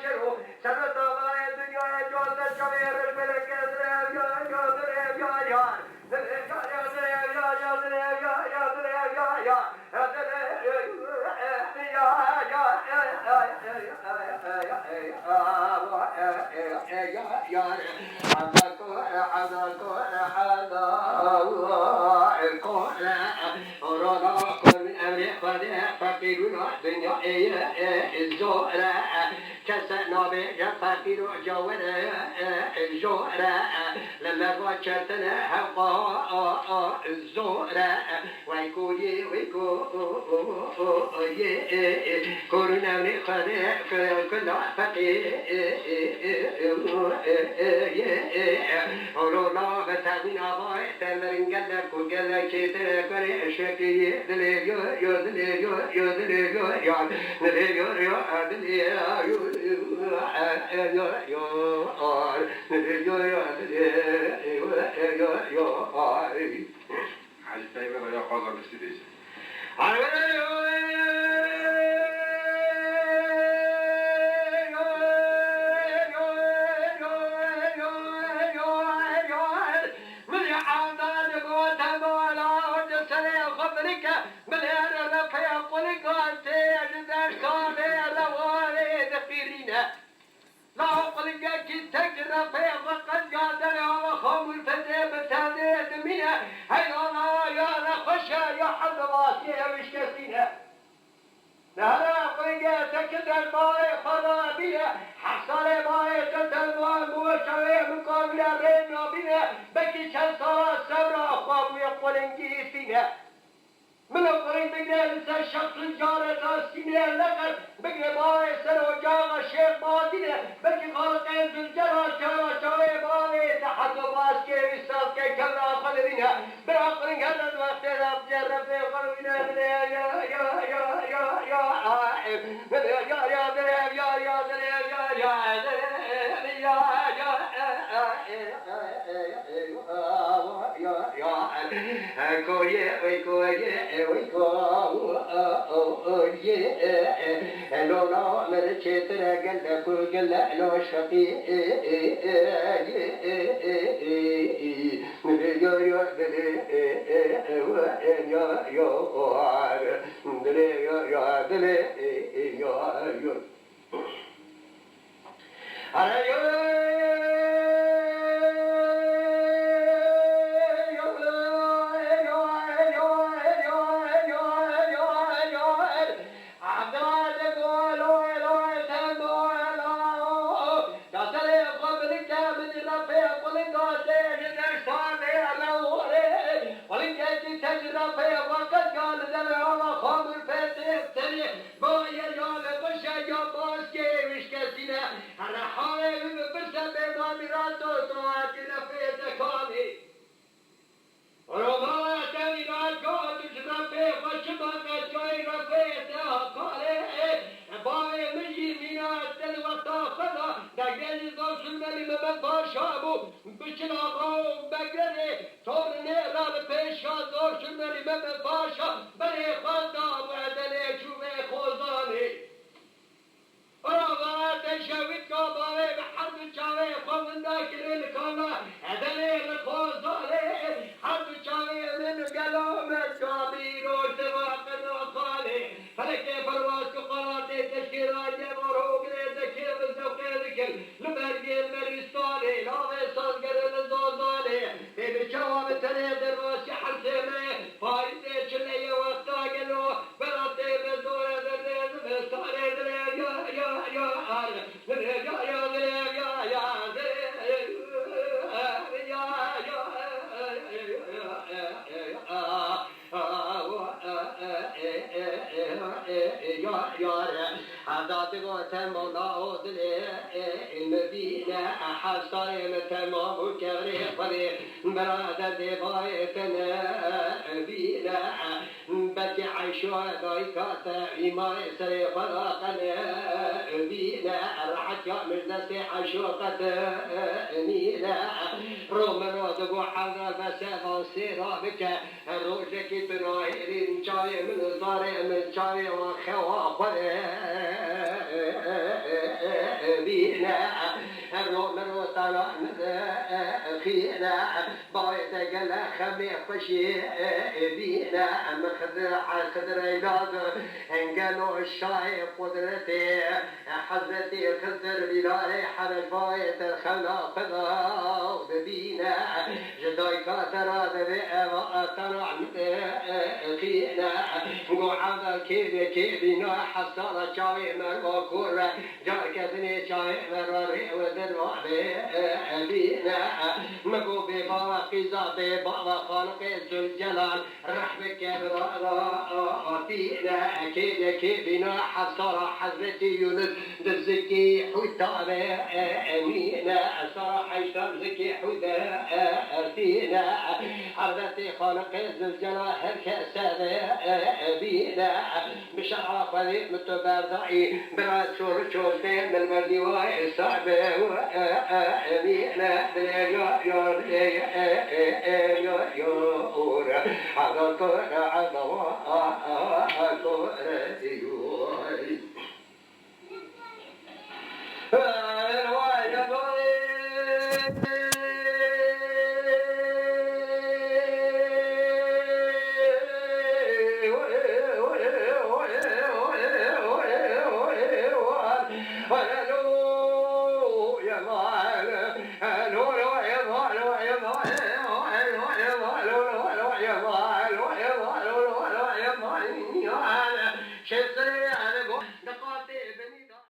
شروع سبت الله الدنيا جوز الشبير الملك فقيرنا الدنيا الزهرة كسرنا بها فقير جونا الزهرة لما وجدنا هوا الزهرة ويكوي كورنا نخذ كل فقير ورونا بتعبنا باي تمرين قلك وقلك تكري شكي دليو حاجة طيبة ولا قاضي بسيديش لا قلقك تجرى في وقت قادر وخوم الفتاة بتاديت منها هيا يا نخشى يا حد راسي مش كسينها لا قلقك تجرى الماء خرابية حصل ماء تتلوى موشوي مقابل بين وبينها بكي شلصرا سبرا خواب يقول انجيسينها من القرين بقدر لسه الشخص الجارة السنة اللقر بقدر باي سنو جاغ الشيخ مادينة بقي خالقين في الجرى شوي باي تحت باس كيف الساس كي كبرا قلبينها بالعقلين هذا الوقت بجرب في قلبينها لولا مرشت رجل كل لو شقي بينا مرو طلع خينا بايت قال خمي خشي بينا خضر علاج قالوا الشايب قدرتي حزتي خسر بلاي حرفايت الخلاق ضاود بينا جداي كاترا طلع خينا قعد كيبنا حصل شاوي مرو كورة جاركتني شاوي مرو ودروا بينا مقو بباقي زابي بابا خالق الجلال رحمك فينا كيبنا حصل حزتي يونس دزكي حتى أمينا صراحة زكي حدا فينا حرتي خالق الجلال هالكسر بينا بشرع فريق متبرعي براد شور شوزين من المردي واي صعب أمينا يا